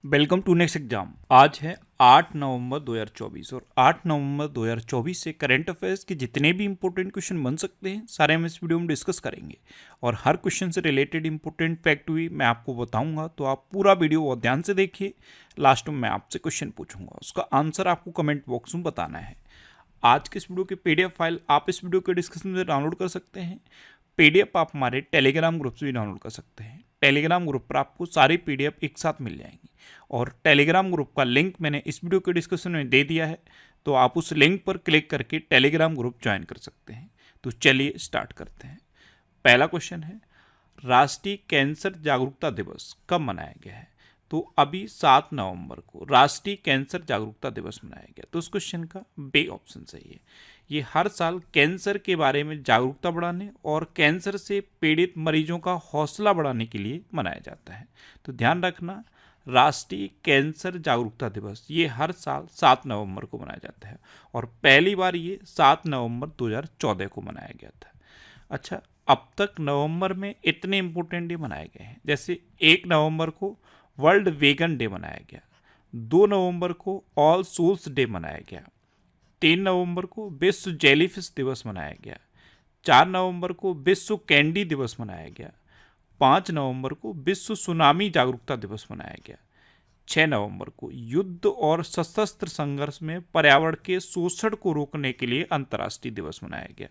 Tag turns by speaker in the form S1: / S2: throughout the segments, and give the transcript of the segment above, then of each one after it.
S1: Welcome to next exam. आज है 8 नवंबर 2024 और 8 नवंबर 2024 से करंट अफेयर्स के जितने भी इंपॉर्टेंट क्वेश्चन बन सकते हैं सारे हम इस वीडियो में डिस्कस करेंगे और हर क्वेश्चन से रिलेटेड इंपॉर्टेंट फैक्ट भी मैं आपको बताऊंगा, तो आप पूरा वीडियो बहुत ध्यान से देखिए। लास्ट में मैं आपसे क्वेश्चन पूछूंगा, उसका आंसर आपको कमेंट बॉक्स में बताना है। आज के इस वीडियो की पीडीएफ फाइल आप इस वीडियो के डिस्क्रिप्शन में डाउनलोड कर सकते हैं। पीडीएफ आप हमारे टेलीग्राम ग्रुप से भी डाउनलोड कर सकते हैं। टेलीग्राम ग्रुप पर आपको सारी पीडीएफ एक साथ मिल जाएंगी और टेलीग्राम ग्रुप का लिंक मैंने इस वीडियो के डिस्क्रिप्शन में दे दिया है, तो आप उस लिंक पर क्लिक करके टेलीग्राम ग्रुप ज्वाइन कर सकते हैं। तो चलिए स्टार्ट करते हैं। पहला क्वेश्चन है, राष्ट्रीय कैंसर जागरूकता दिवस कब मनाया गया है? तो अभी 7 नवंबर को राष्ट्रीय कैंसर जागरूकता दिवस मनाया गया। तो उस क्वेश्चन का बी ऑप्शन सही है। ये हर साल कैंसर के बारे में जागरूकता बढ़ाने और कैंसर से पीड़ित मरीजों का हौसला बढ़ाने के लिए मनाया जाता है। तो ध्यान रखना, राष्ट्रीय कैंसर जागरूकता दिवस ये हर साल 7 नवंबर को मनाया जाता है और पहली बार ये 7 नवंबर 2014 को मनाया गया था। अच्छा, अब तक नवंबर में इतने इंपॉर्टेंट डे मनाए गए हैं, जैसे 1 नवंबर को वर्ल्ड वेगन डे मनाया गया, 2 नवंबर को ऑल सोल्स डे मनाया गया, 3 नवंबर को विश्व जेलीफिश दिवस मनाया गया, 4 नवंबर को विश्व कैंडी दिवस मनाया गया, 5 नवंबर को विश्व सुनामी जागरूकता दिवस मनाया गया, 6 नवंबर को युद्ध और सशस्त्र संघर्ष में पर्यावरण के शोषण को रोकने के लिए अंतर्राष्ट्रीय दिवस मनाया गया।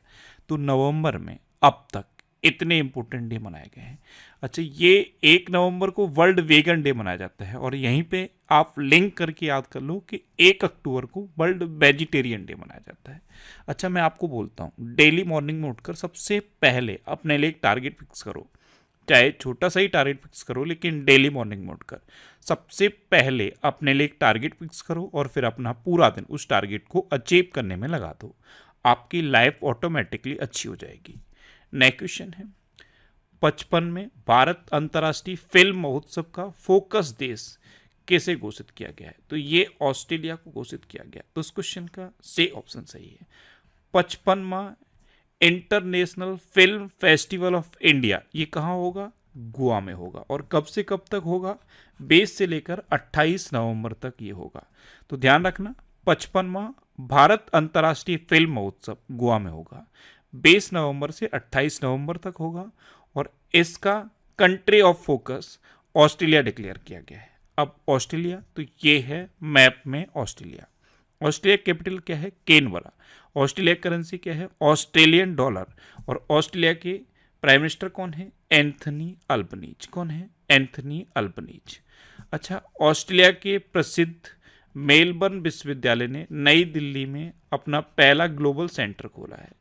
S1: तो नवंबर में अब तक इतने इंपॉर्टेंट डे मनाए गए हैं। अच्छा, ये 1 नवंबर को वर्ल्ड वेगन डे मनाया जाता है और यहीं पे आप लिंक करके याद कर लो कि 1 अक्टूबर को वर्ल्ड वेजिटेरियन डे मनाया जाता है। अच्छा, मैं आपको बोलता हूँ, डेली मॉर्निंग में उठकर सबसे पहले अपने लिए एक टारगेट फिक्स करो, चाहे छोटा सा ही टारगेट फिक्स करो, लेकिन डेली मॉर्निंग में उठकर सबसे पहले अपने लिए एक टारगेट फिक्स करो और फिर अपना पूरा दिन उस टारगेट को अचीव करने में लगा दो। आपकी लाइफ ऑटोमेटिकली अच्छी हो जाएगी। नेक्स्ट क्वेश्चन है, 55 में भारत अंतर्राष्ट्रीय फिल्म महोत्सव का फोकस देश कैसे घोषित किया गया है? तो ये ऑस्ट्रेलिया को घोषित किया गया। तो उस क्वेश्चन का सी ऑप्शन सही है। 55वां international film festival of India ये कहाँ होगा? गोवा में होगा। और कब से कब तक होगा? 20 से लेकर 28 नवंबर तक ये होगा। तो ध्यान रखना, 55वां भारत अंतर्राष्ट्रीय फिल्म महोत्सव गोवा में होगा, 20 नवंबर से 28 नवंबर तक होगा और इसका country of focus Australia declare किया गया है। अब ऑस्ट्रेलिया, तो ये है मैप में ऑस्ट्रेलिया। ऑस्ट्रेलिया कैपिटल क्या है? कैनबरा। ऑस्ट्रेलिया करेंसी क्या है? Australian dollar. और ऑस्ट्रेलिया के प्राइम मिनिस्टर कौन है? Anthony Albanese. कौन है? Anthony Albanese. अच्छा, ऑस्ट्रेलिया के प्रसिद्ध मेलबर्न विश्वविद्यालय ने नई दिल्ली में अपना पहला ग्लोबल सेंटर खोला है।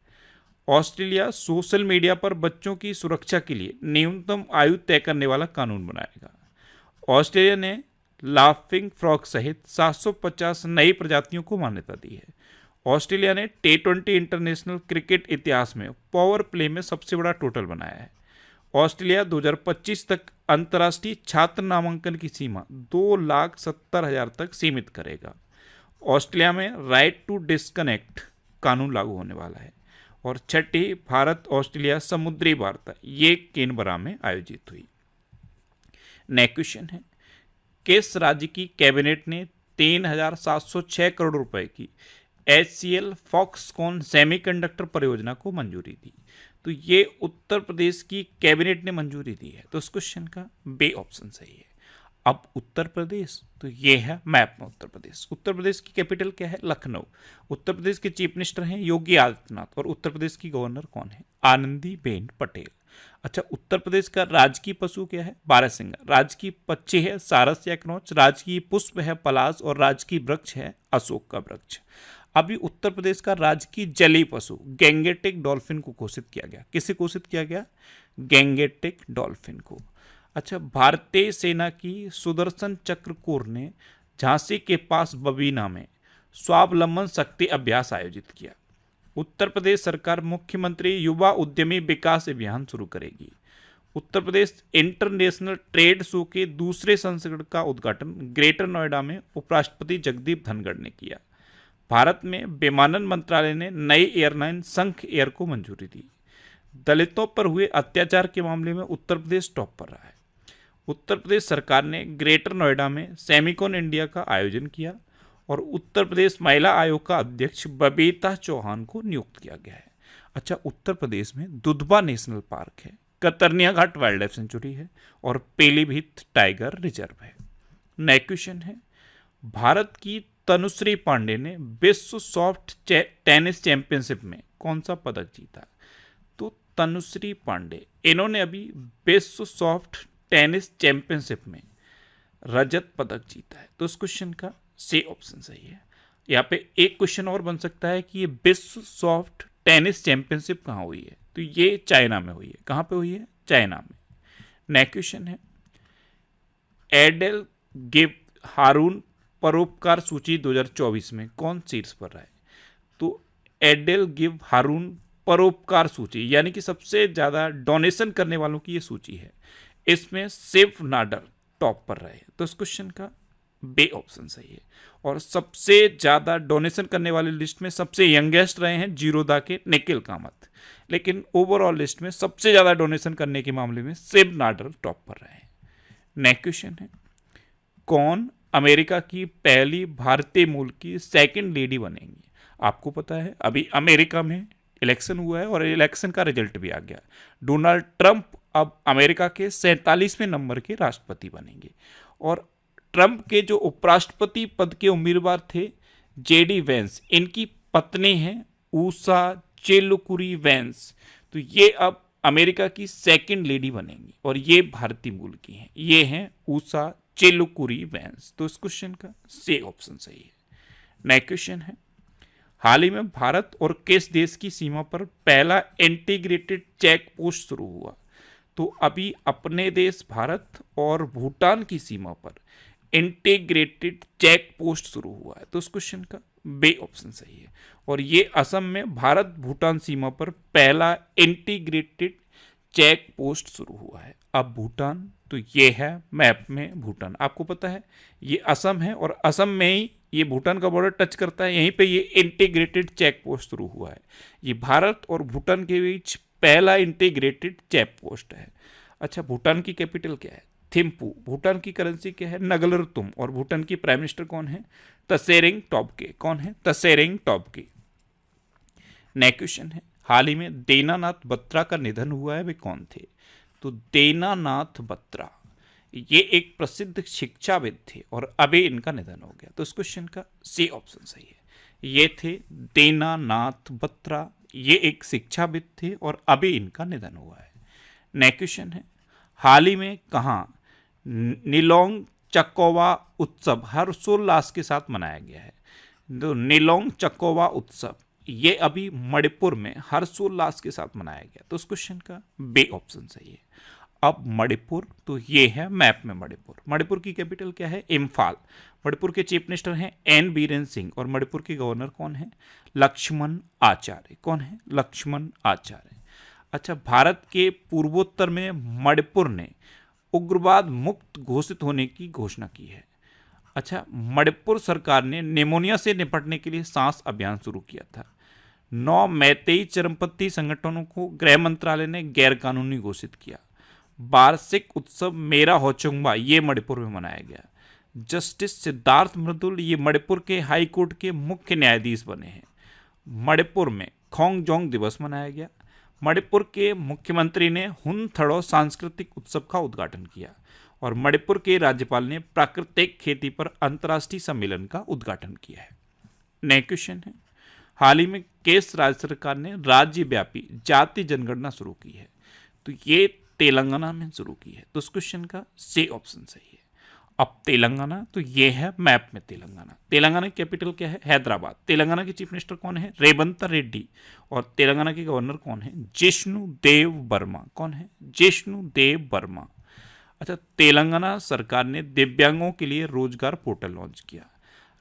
S1: ऑस्ट्रेलिया सोशल मीडिया पर बच्चों की सुरक्षा के लिए न्यूनतम आयु तय करने वाला कानून बनाएगा। ऑस्ट्रेलिया ने लाफिंग फ्रॉग सहित 750 नई प्रजातियों को मान्यता दी है। ऑस्ट्रेलिया ने T20 इंटरनेशनल क्रिकेट इतिहास में पावर प्ले में सबसे बड़ा टोटल बनाया है। ऑस्ट्रेलिया 2025 तक अंतर्राष्ट्रीय छात्र नामांकन की सीमा 2,70,000 तक सीमित करेगा। ऑस्ट्रेलिया में राइट टू डिस्कनेक्ट कानून लागू होने वाला है। और छठी भारत ऑस्ट्रेलिया समुद्री वार्ता ये कैनबरा में आयोजित हुई। नेक्स्ट क्वेश्चन है, किस राज्य की कैबिनेट ने 3,706 करोड़ रुपए की HCL फॉक्सकॉन सेमीकंडक्टर परियोजना को मंजूरी दी? तो ये उत्तर प्रदेश की कैबिनेट ने मंजूरी दी है। तो इस क्वेश्चन का बी ऑप्शन सही है। अब उत्तर प्रदेश, तो ये है मैप में उत्तर प्रदेश। उत्तर प्रदेश की कैपिटल क्या है? लखनऊ। उत्तर प्रदेश के चीफ मिनिस्टर हैं योगी आदित्यनाथ और उत्तर प्रदेश की गवर्नर कौन है? आनंदीबेन पटेल। अच्छा, उत्तर प्रदेश का राजकीय पशु क्या है? बारहसिंगा। राजकीय पक्षी है सारस या कनौज। राजकीय पुष्प है पलाश और राजकीय वृक्ष है अशोक का वृक्ष। अभी उत्तर प्रदेश का राजकीय जलीय पशु गैंगेटिक डॉल्फिन को घोषित किया गया। किसे घोषित किया गया? गैंगेटिक डॉल्फिन को। अच्छा, भारतीय सेना की सुदर्शन चक्र कोर ने झांसी के पास बबीना में स्वावलंबन शक्ति अभ्यास आयोजित किया। उत्तर प्रदेश सरकार मुख्यमंत्री युवा उद्यमी विकास अभियान शुरू करेगी। Uttar Pradesh international trade show के दूसरे संस्करण का उद्घाटन ग्रेटर नोएडा में उपराष्ट्रपति जगदीप धनखड़ ने किया। भारत में विमानन मंत्रालय ने नई एयरलाइन संख एयर को मंजूरी दी। दलितों पर हुए अत्याचार के मामले में उत्तर प्रदेश टॉप पर रहा है। उत्तर प्रदेश सरकार ने ग्रेटर नोएडा में सेमिकॉन इंडिया का आयोजन किया और उत्तर प्रदेश महिला आयोग का अध्यक्ष बबीता चौहान को नियुक्त किया गया है। अच्छा, उत्तर प्रदेश में दुधवा नेशनल पार्क है, कतरनिया घाट वाइल्ड लाइफ सेंचुरी है और पीलीभीत टाइगर रिजर्व है। नेक्स्ट क्वेश्चन है, भारत की तनुश्री पांडे ने विश्व सॉफ्ट टेनिस चैंपियनशिप में कौन सा पदक जीता? तो तनुश्री पांडे, इन्होंने अभी विश्व सॉफ्ट टेनिस चैंपियनशिप में रजत पदक जीता है। तो इस क्वेश्चन का सी ऑप्शन सही है। यहाँ पे एक क्वेश्चन और बन सकता है कि ये विश्व सॉफ्ट टेनिस चैंपियनशिप कहाँ हुई है? तो ये चाइना में हुई है। कहाँ पे हुई है? चाइना में। नेक्स्ट क्वेश्चन है, एडेल गिव हारून परोपकार सूची 2024 में कौन शीर्ष पर रहा है? तो एडेल गिव हारून परोपकार सूची यानी कि सबसे ज्यादा डोनेशन करने वालों की ये सूची है, इसमें शिव नाडर टॉप पर रहे। तो इस क्वेश्चन का बे ऑप्शन सही है। और सबसे ज्यादा डोनेशन करने वाली लिस्ट में सबसे यंगेस्ट रहे हैं जीरोदा के निखिल कामत, लेकिन ओवरऑल लिस्ट में सबसे ज्यादा डोनेशन करने के मामले में शिव नाडर टॉप पर रहे हैं। नेक्स्ट क्वेश्चन है, कौन अमेरिका की पहली भारतीय मूल की सेकंड लेडी बनेंगी? आपको पता है अभी अमेरिका में इलेक्शन हुआ है और इलेक्शन का रिजल्ट भी आ गया। डोनाल्ड ट्रंप अब अमेरिका के 47वें नंबर के राष्ट्रपति बनेंगे और ट्रंप के जो उपराष्ट्रपति पद के उम्मीदवार थे जेडी वेंस, इनकी पत्नी हैं ऊषा चेलुकुरी वेंस। तो ये अब अमेरिका की सेकंड लेडी बनेंगी और ये भारतीय मूल की हैं। ये हैं ऊषा चेलुकुरी वेंस। तो इस क्वेश्चन का सी ऑप्शन सही है। नेक्स्ट क्वेश्चन है, हाल ही में भारत और किस देश की सीमा पर पहला इंटीग्रेटेड चेक पोस्ट शुरू हुआ? तो अभी अपने देश भारत और भूटान की सीमा पर इंटीग्रेटेड चेक पोस्ट शुरू हुआ है। तो इस क्वेश्चन का बे ऑप्शन सही है और ये असम में भारत भूटान सीमा पर पहला इंटीग्रेटेड चेक पोस्ट शुरू हुआ है। अब भूटान, तो ये है मैप में भूटान, आपको पता है ये असम है और असम में ही ये भूटान का बॉर्डर टच करता है, यहीं पे ये इंटीग्रेटेड चेक पोस्ट शुरू हुआ है। ये भारत और भूटान के बीच पहला इंटीग्रेटेड चेक पोस्ट है। अच्छा, भूटान की कैपिटल क्या है? थिम्पू। भूटान की करेंसी क्या है? नगलरतुम। और भूटान की प्राइम मिनिस्टर कौन है? तसेरिंग टोब्गे। कौन है? तसेरिंग टोब्गे। नेक्स्ट क्वेश्चन है, हाल ही में दीनानाथ बत्रा का निधन हुआ है, वे कौन थे? तो दीनानाथ बत्रा ये एक प्रसिद्ध शिक्षाविद थे और अभी इनका निधन हो गया। तो इस क्वेश्चन का सी ऑप्शन सही है। ये थे दीनानाथ बत्रा, ये एक शिक्षाविद थे और अभी इनका निधन हुआ है। नेक्स्ट क्वेश्चन है, हाल ही में कहाँ निलोंग चकोवा उत्सव हर्षोल्लास के साथ मनाया गया है? तो निलोंग चकोवा उत्सव ये अभी मणिपुर में हर्षोल्लास के साथ मनाया गया। तो उस क्वेश्चन का बे ऑप्शन सही है। अब मणिपुर, तो ये है मैप में मणिपुर। मणिपुर की कैपिटल क्या है? इम्फाल। मणिपुर के चीफ मिनिस्टर हैं एन बीरेन सिंह और मणिपुर के गवर्नर कौन है? लक्ष्मण आचार्य। कौन है? लक्ष्मण आचार्य। अच्छा, भारत के पूर्वोत्तर में मणिपुर ने उग्रवाद मुक्त घोषित होने की घोषणा की है। अच्छा, मणिपुर सरकार ने निमोनिया से निपटने के लिए सांस अभियान शुरू किया था। 9 मैतेई चरमपंथी संगठनों को गृह मंत्रालय ने गैरकानूनी घोषित किया। वार्षिक उत्सव मेरा होचुंगबा ये मणिपुर में मनाया गया। जस्टिस सिद्धार्थ मृदुल ये मणिपुर के हाई कोर्ट के मुख्य न्यायाधीश बने हैं। मणिपुर में खोंगजोंग दिवस मनाया गया। मणिपुर के मुख्यमंत्री ने हुनथड़ो सांस्कृतिक उत्सव का उद्घाटन किया और मणिपुर के राज्यपाल ने प्राकृतिक खेती पर अंतर्राष्ट्रीय सम्मेलन का उद्घाटन किया है। नेक्स्ट क्वेश्चन है, हाल ही में किस राज्य सरकार ने राज्यव्यापी जाति जनगणना शुरू की है? तो ये तेलंगाना में शुरू की है। तो इस क्वेश्चन का सी ऑप्शन सही है। अब तेलंगाना, तो ये है मैप में तेलंगाना। तेलंगाना की कैपिटल क्या है? हैदराबाद। तेलंगाना के चीफ मिनिस्टर कौन है? रेवंत रेड्डी। और तेलंगाना के गवर्नर कौन है? जिष्णु देव वर्मा। कौन है? जिष्णु देव वर्मा। अच्छा, तेलंगाना सरकार ने दिव्यांगों के लिए रोजगार पोर्टल लॉन्च किया।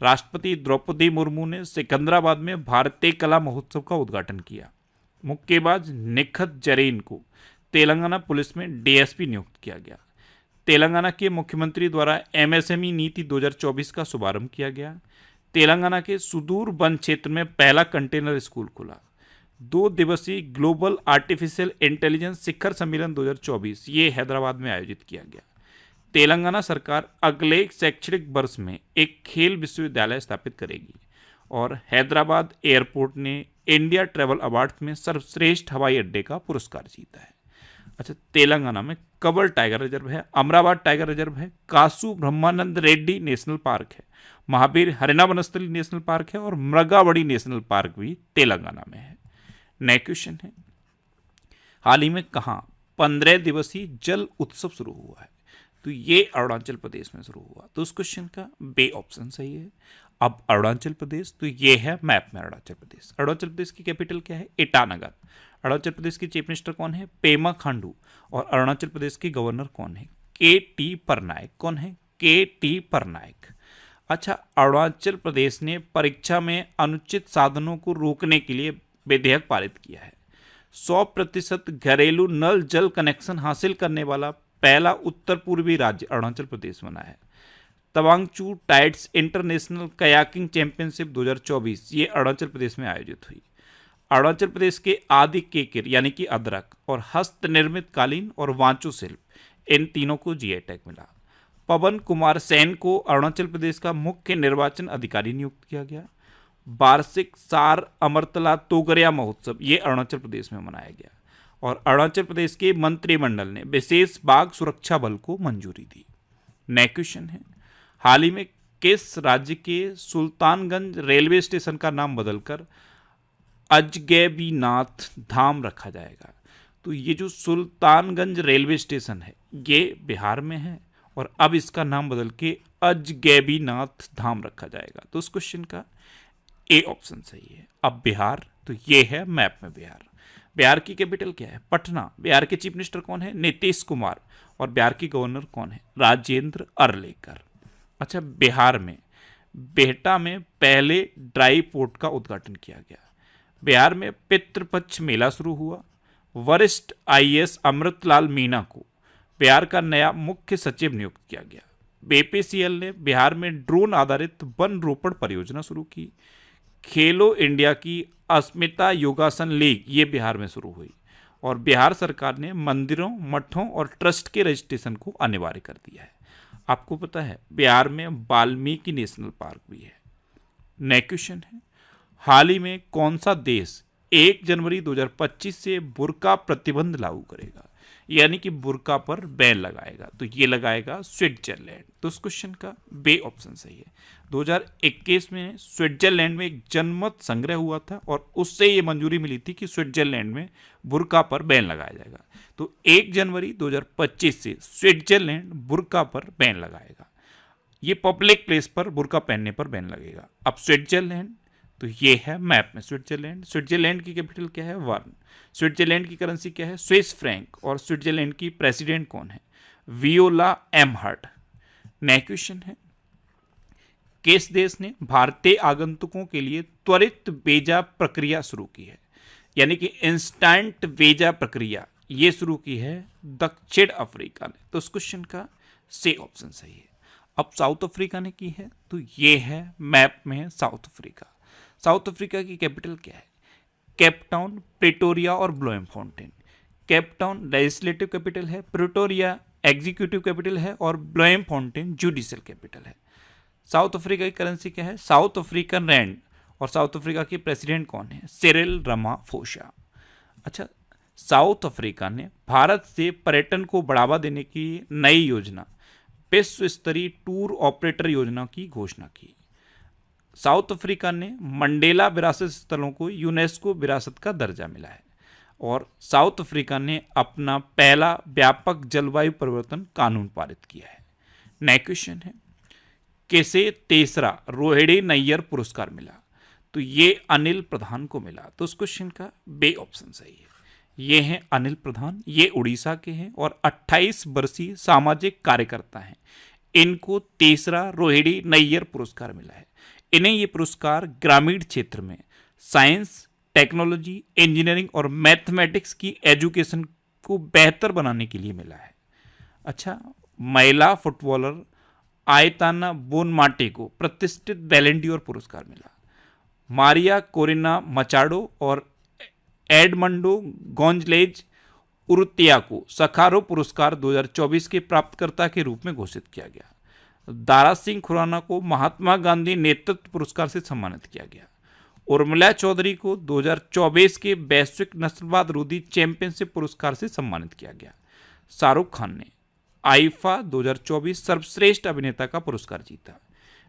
S1: राष्ट्रपति द्रौपदी मुर्मू ने सिकंदराबाद में भारतीय कला महोत्सव का उद्घाटन किया। मुक्केबाज निखत जरीन को तेलंगाना पुलिस में डीएसपी नियुक्त किया गया। तेलंगाना के मुख्यमंत्री द्वारा एमएसएमई नीति 2024 का शुभारंभ किया गया। तेलंगाना के सुदूर वन क्षेत्र में पहला कंटेनर स्कूल खुला। 2 दिवसीय ग्लोबल आर्टिफिशियल इंटेलिजेंस शिखर सम्मेलन 2024 ये हैदराबाद में आयोजित किया गया। तेलंगाना सरकार अगले शैक्षणिक वर्ष में एक खेल विश्वविद्यालय स्थापित करेगी। और हैदराबाद एयरपोर्ट ने इंडिया ट्रैवल अवार्ड में सर्वश्रेष्ठ हवाई अड्डे का पुरस्कार जीता है। अच्छा, तेलंगाना में कबर टाइगर रिजर्व है, अमराबाद टाइगर रिजर्व है, कासु ब्रह्मानंद रेड्डी नेशनल पार्क है, महावीर हरिना वनस्थली नेशनल पार्क है और मृगावड़ी नेशनल पार्क भी तेलंगाना में है। नेक्स्ट क्वेश्चन है, हाल ही में कहाँ 15 दिवसीय जल उत्सव शुरू हुआ है? तो ये अरुणाचल प्रदेश में शुरू हुआ। तो उस क्वेश्चन का बे ऑप्शन सही है। अब अरुणाचल प्रदेश, तो ये है मैप में अरुणाचल प्रदेश। अरुणाचल प्रदेश की कैपिटल क्या है? ईटानगर। अरुणाचल प्रदेश के चीफ मिनिस्टर कौन है? पेमा खांडू। और अरुणाचल प्रदेश के गवर्नर कौन है? के.टी. पटनायक। कौन है? के.टी. पटनायक। अच्छा, अरुणाचल प्रदेश ने परीक्षा में अनुचित साधनों को रोकने के लिए विधेयक पारित किया है। 100% घरेलू नल जल कनेक्शन हासिल करने वाला पहला उत्तर पूर्वी राज्य अरुणाचल प्रदेश बना है। तवांगचू टाइड्स इंटरनेशनल कयाकिंग चैंपियनशिप 2024 ये अरुणाचल प्रदेश में आयोजित हुई। अरुणाचल प्रदेश के आदि केकिर यानी कि अदरक और हस्त निर्मित कालीन और वांचो शिल्प इन तीनों को जीआई टैग मिला। पवन कुमार सेन को अरुणाचल प्रदेश का मुख्य निर्वाचन अधिकारी नियुक्त किया गया। वार्षिक सार अमरतला तोगरिया महोत्सव ये अरुणाचल प्रदेश में मनाया गया। और अरुणाचल प्रदेश के मंत्रिमंडल ने विशेष बाघ सुरक्षा बल को मंजूरी दी। नेक्स्ट क्वेश्चन है, हाल ही में किस राज्य के सुल्तानगंज रेलवे स्टेशन का नाम बदलकर अजगैबीनाथ धाम रखा जाएगा? तो ये जो सुल्तानगंज रेलवे स्टेशन है ये बिहार में है और अब इसका नाम बदल के अजगैबीनाथ धाम रखा जाएगा। तो उस क्वेश्चन का ए ऑप्शन सही है। अब बिहार, तो ये है मैप में बिहार। बिहार की कैपिटल क्या है? पटना। बिहार के चीफ मिनिस्टर कौन है? नीतीश कुमार। और बिहार की गवर्नर कौन है? राजेंद्र अरलेकर। अच्छा, बिहार में बेहटा में पहले ड्राई पोर्ट का उद्घाटन किया गया। बिहार में पितृपक्ष मेला शुरू हुआ। वरिष्ठ आईएएस अमृतलाल मीणा को बिहार का नया मुख्य सचिव नियुक्त किया गया। बीपीसीएल ने बिहार में ड्रोन आधारित वन रोपण परियोजना शुरू की। खेलो इंडिया की अस्मिता योगासन लीग ये बिहार में शुरू हुई। और बिहार सरकार ने मंदिरों, मठों और ट्रस्ट के रजिस्ट्रेशन को अनिवार्य कर दिया है। आपको पता है बिहार में वाल्मीकि नेशनल पार्क भी है। नेक्स्ट क्वेश्चन है, हाल ही में कौन सा देश 1 जनवरी 2025 से बुर्का प्रतिबंध लागू करेगा, यानी कि बुर्का पर बैन लगाएगा? तो ये लगाएगा स्विट्जरलैंड। तो उस क्वेश्चन का बे ऑप्शन सही है। 2021 में स्विट्जरलैंड में एक जनमत संग्रह हुआ था और उससे ये मंजूरी मिली थी कि स्विट्जरलैंड में बुर्का पर बैन लगाया जाएगा। तो 1 जनवरी 2025 से स्विट्जरलैंड बुर्का पर बैन लगाएगा। ये पब्लिक प्लेस पर बुर्का पहनने पर बैन लगेगा। अब स्विट्जरलैंड, तो ये है मैप में स्विट्जरलैंड। स्विट्जरलैंड की कैपिटल क्या है? बर्न। स्विट्जरलैंड की करेंसी क्या है? Swiss franc. और स्विट्जरलैंड की प्रेसिडेंट कौन है? वियोला एमहर्ट। नेक्स्ट क्वेश्चन है, किस देश ने भारतीय आगंतुकों के लिए त्वरित वीजा प्रक्रिया शुरू की है, यानी कि इंस्टेंट वीजा प्रक्रिया ये शुरू की है? दक्षिण अफ्रीका ने। तो उस क्वेश्चन का सी ऑप्शन सही है। अब साउथ अफ्रीका ने की है, तो ये है मैप में साउथ अफ्रीका। साउथ अफ्रीका की कैपिटल क्या है? केपटाउन, प्रिटोरिया और ब्लोएमफोंटेन। केपटाउन लेजिस्लेटिव कैपिटल है, प्रिटोरिया एग्जीक्यूटिव कैपिटल है और ब्लोएमफोंटेन जुडिशियल कैपिटल है। साउथ अफ्रीका की करेंसी क्या है? South African rand. और साउथ अफ्रीका के प्रेसिडेंट कौन है? Cyril Ramaphosa. अच्छा, साउथ अफ्रीका ने भारत से पर्यटन को बढ़ावा देने की नई योजना विश्व स्तरीय टूर ऑपरेटर योजना की घोषणा की। साउथ अफ्रीका ने मंडेला विरासत स्थलों को यूनेस्को विरासत का दर्जा मिला है। और साउथ अफ्रीका ने अपना पहला व्यापक जलवायु परिवर्तन कानून पारित किया है। नेक्स्ट क्वेश्चन है, किसे तीसरा रोहिणी नैयर पुरस्कार मिला? तो ये अनिल प्रधान को मिला। तो उस क्वेश्चन का बे ऑप्शन सही है। ये हैं अनिल प्रधान, ये उड़ीसा के हैं और 28 वर्षीय सामाजिक कार्यकर्ता हैं। इनको तीसरा रोहिणी नैयर पुरस्कार मिला है। इन्हें ये पुरस्कार ग्रामीण क्षेत्र में साइंस, टेक्नोलॉजी, इंजीनियरिंग और मैथमेटिक्स की एजुकेशन को बेहतर बनाने के लिए मिला है। अच्छा, महिला फुटबॉलर आयताना बोनमाटे को प्रतिष्ठित बैलन डी'ओर पुरस्कार मिला। मारिया कोरिना मचाडो और एडमंडो गोंजलेज उरुतिया को सखारो पुरस्कार 2024 के प्राप्तकर्ता के रूप में घोषित किया गया। दारा सिंह खुराना को महात्मा गांधी नेतृत्व पुरस्कार से सम्मानित किया गया। उर्मिला चौधरी को 2024 के वैश्विक नस्लवाद रोधी चैंपियनशिप पुरस्कार से सम्मानित किया गया। शाहरुख खान ने आईफा 2024 सर्वश्रेष्ठ अभिनेता का पुरस्कार जीता।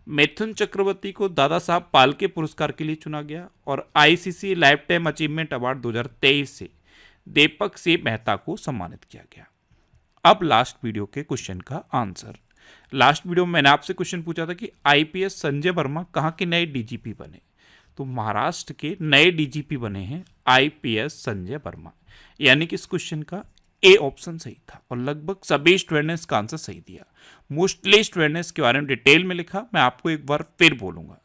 S1: मिथुन चक्रवर्ती को दादा साहब फाल्के पुरस्कार के लिए चुना गया और ICC life time achievement award 2023 से दीपक सी मेहता को सम्मानित किया गया। अब लास्ट वीडियो के क्वेश्चन का आंसर। लास्ट वीडियो में मैंने आपसे क्वेश्चन पूछा था कि आईपीएस संजय वर्मा कहाँ के नए डीजीपी बने, तो महाराष्ट्र के नए डीजीपी बने हैं आईपीएस संजय वर्मा, यानी कि इस क्वेश्चन का ए ऑप्शन सही था और लगभग सभी स्टूडेंट ने इसका आंसर सही दिया। मोस्टली स्टूडेंट ने इसके बारे में डिटेल में लिखा। मैं आपको एक बार फिर बोलूंगा,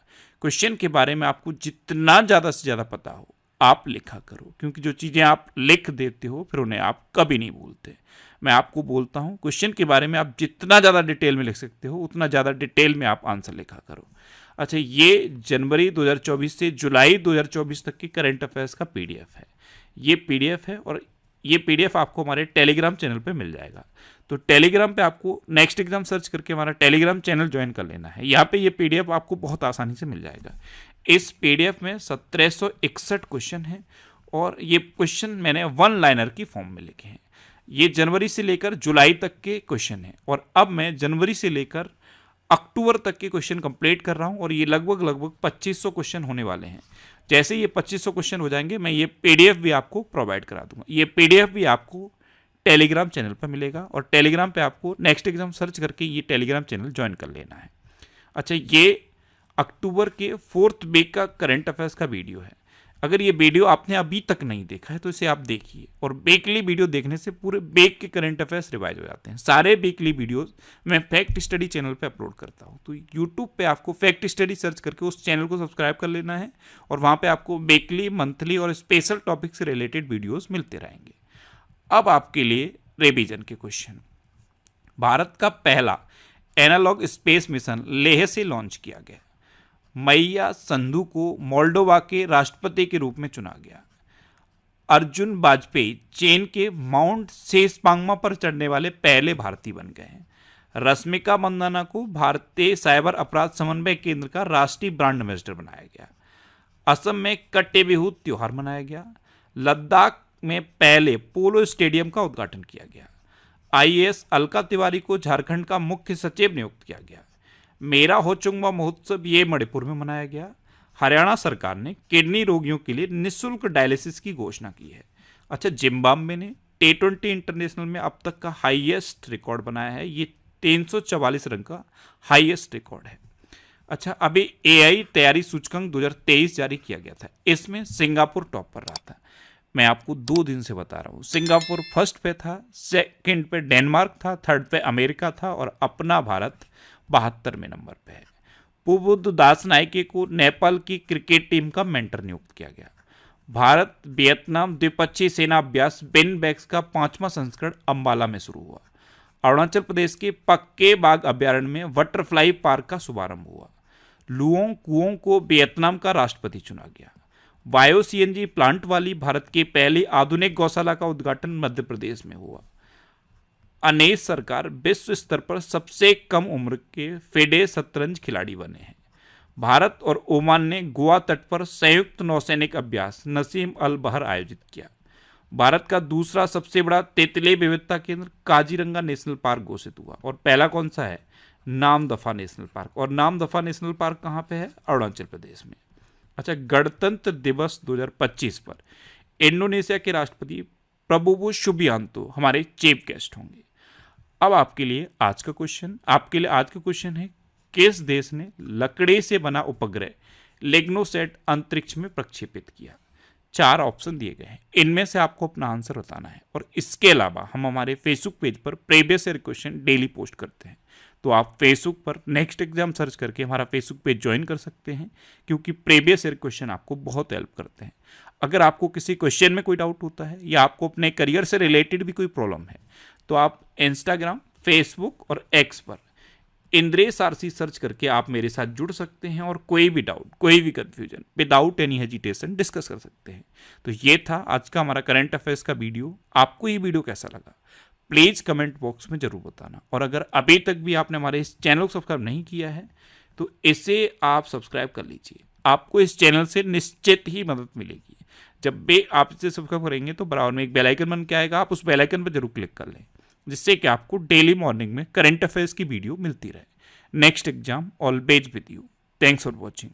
S1: क्वेश्चन के बारे में आपको जितना ज़्यादा से ज़्यादा पता हो आप लिखा करो, क्योंकि जो चीज़ें आप लिख देते हो फिर उन्हें आप कभी नहीं भूलते। मैं आपको बोलता हूँ क्वेश्चन के बारे में आप जितना ज़्यादा डिटेल में लिख सकते हो उतना ज़्यादा डिटेल में आप आंसर लिखा करो। अच्छा, ये जनवरी 2024 से जुलाई 2024 तक की करंट अफेयर्स का पीडीएफ है। ये पीडीएफ है और ये पीडीएफ आपको हमारे टेलीग्राम चैनल पे मिल जाएगा। तो टेलीग्राम पे आपको नेक्स्ट एग्जाम सर्च करके हमारा टेलीग्राम चैनल ज्वाइन कर लेना है। यहाँ पे ये पीडीएफ आपको बहुत आसानी से मिल जाएगा। इस पीडीएफ में 1761 क्वेश्चन हैं और ये क्वेश्चन मैंने वन लाइनर की फॉर्म में लिखे हैं। ये जनवरी से लेकर जुलाई तक के क्वेश्चन हैं और अब मैं जनवरी से लेकर अक्टूबर तक के क्वेश्चन कंप्लीट कर रहा हूं और ये लगभग 2500 क्वेश्चन होने वाले हैं। जैसे ये 2500 क्वेश्चन हो जाएंगे मैं ये पीडीएफ भी आपको प्रोवाइड करा दूंगा। ये पीडीएफ भी आपको टेलीग्राम चैनल पर मिलेगा और टेलीग्राम पे आपको नेक्स्ट एग्जाम सर्च करके ये टेलीग्राम चैनल ज्वाइन कर लेना है। अच्छा, ये अक्टूबर के 4th वीक का करंट अफेयर्स का वीडियो है। अगर ये वीडियो आपने अभी तक नहीं देखा है तो इसे आप देखिए और वीकली वीडियो देखने से पूरे वीक के करंट अफेयर्स रिवाइज हो जाते हैं। सारे वीकली वीडियोस मैं फैक्ट स्टडी चैनल पे अपलोड करता हूँ, तो यूट्यूब पे आपको फैक्ट स्टडी सर्च करके उस चैनल को सब्सक्राइब कर लेना है और वहाँ पे आपको वीकली, मंथली और स्पेशल टॉपिक से रिलेटेड वीडियोज़ मिलते रहेंगे। अब आपके लिए रिवीजन के क्वेश्चन। भारत का पहला एनालॉग स्पेस मिशन लेह से लॉन्च किया गया। मैया संधू को मोल्डोवा के राष्ट्रपति के रूप में चुना गया। अर्जुन वाजपेयी चीन के माउंट सेसपांगमा पर चढ़ने वाले पहले भारतीय बन गए हैं। रश्मिका मंदाना को भारतीय साइबर अपराध समन्वय केंद्र का राष्ट्रीय ब्रांड एम्बेसडर बनाया गया। असम में कट्टे बिहू त्योहार मनाया गया। लद्दाख में पहले पोलो स्टेडियम का उद्घाटन किया गया। आईएएस अलका तिवारी को झारखंड का मुख्य सचिव नियुक्त किया गया। मेरा होचुंगमा महोत्सव ये मणिपुर में मनाया गया। हरियाणा सरकार ने किडनी रोगियों के लिए निःशुल्क डायलिसिस की घोषणा की है। अच्छा, जिम्बाब्वे ने T20 इंटरनेशनल में अब तक का हाईएस्ट रिकॉर्ड बनाया है। ये 344 रन का हाईएस्ट रिकॉर्ड है। अच्छा, अभी AI तैयारी सूचकांक 2023 जारी किया गया था। इसमें सिंगापुर टॉप पर रहा था। मैं आपको 2 दिन से बता रहा हूँ। सिंगापुर फर्स्ट पे था, सेकंड पे डेनमार्क था, थर्ड पे अमेरिका था और अपना भारत 72वें नंबर पे है। पुबुद्ध दास नायके को नेपाल की क्रिकेट टीम का मेंटर नियुक्त किया गया। भारत वियतनाम द्विपक्षीय सेना अभ्यास बिन बैक्स का 5वां संस्करण अंबाला में शुरू हुआ। अरुणाचल प्रदेश के पक्के बाग अभ्यारण्य में बटरफ्लाई पार्क का शुभारंभ हुआ। लुओंग कुओंग को वियतनाम का राष्ट्रपति चुना गया। बायो सीएनजी प्लांट वाली भारत की पहली आधुनिक गौशाला का उद्घाटन मध्य प्रदेश में हुआ। अनेश सरकार विश्व स्तर पर सबसे कम उम्र के फेडे शतरंज खिलाड़ी बने हैं। भारत और ओमान ने गोवा तट पर संयुक्त नौसैनिक अभ्यास नसीम अल बहर आयोजित किया। भारत का दूसरा सबसे बड़ा तितली विविधता केंद्र काजीरंगा नेशनल पार्क घोषित हुआ और पहला कौन सा है? Namdapha national park. और नामदफा नेशनल पार्क कहाँ पे है? अरुणाचल प्रदेश में। अच्छा, गणतंत्र दिवस 2025 पर इंडोनेशिया के राष्ट्रपति प्रबोवो सुबियांतो हमारे चीफ गेस्ट होंगे। अब आपके लिए आज का क्वेश्चन है, किस देश ने लकड़ी से बना उपग्रह लेग्नोसेट अंतरिक्ष में प्रक्षेपित किया? 4 ऑप्शन दिए गए हैं, इनमें से आपको अपना आंसर बताना है। और इसके अलावा हम हमारे फेसबुक पेज पर previous year question daily post करते हैं, तो आप फेसबुक पर नेक्स्ट एग्जाम सर्च करके हमारा फेसबुक पेज ज्वाइन कर सकते हैं, क्योंकि प्रीवियस ईयर क्वेश्चन आपको बहुत हेल्प करते हैं। अगर आपको किसी क्वेश्चन में कोई डाउट होता है या आपको अपने करियर से रिलेटेड भी कोई प्रॉब्लम है, तो आप इंस्टाग्राम, फेसबुक और एक्स पर इंद्रेश आरसी सर्च करके आप मेरे साथ जुड़ सकते हैं और कोई भी डाउट, कोई भी confusion without any hesitation discuss कर सकते हैं। तो ये था आज का हमारा करंट अफेयर्स का वीडियो। आपको ये वीडियो कैसा लगा प्लीज कमेंट बॉक्स में जरूर बताना, और अगर अभी तक भी आपने हमारे इस चैनल को सब्सक्राइब नहीं किया है तो इसे आप सब्सक्राइब कर लीजिए। आपको इस चैनल से निश्चित ही मदद मिलेगी। जब भी आप इसे सब्सक्राइब करेंगे तो बराबर में एक बेल आइकन बन के आएगा, आप उस बेल आइकन पर जरूर क्लिक कर लें, जिससे कि आपको डेली मॉर्निंग में करंट अफेयर्स की वीडियो मिलती रहे। Next exam always with you. Thanks for watching.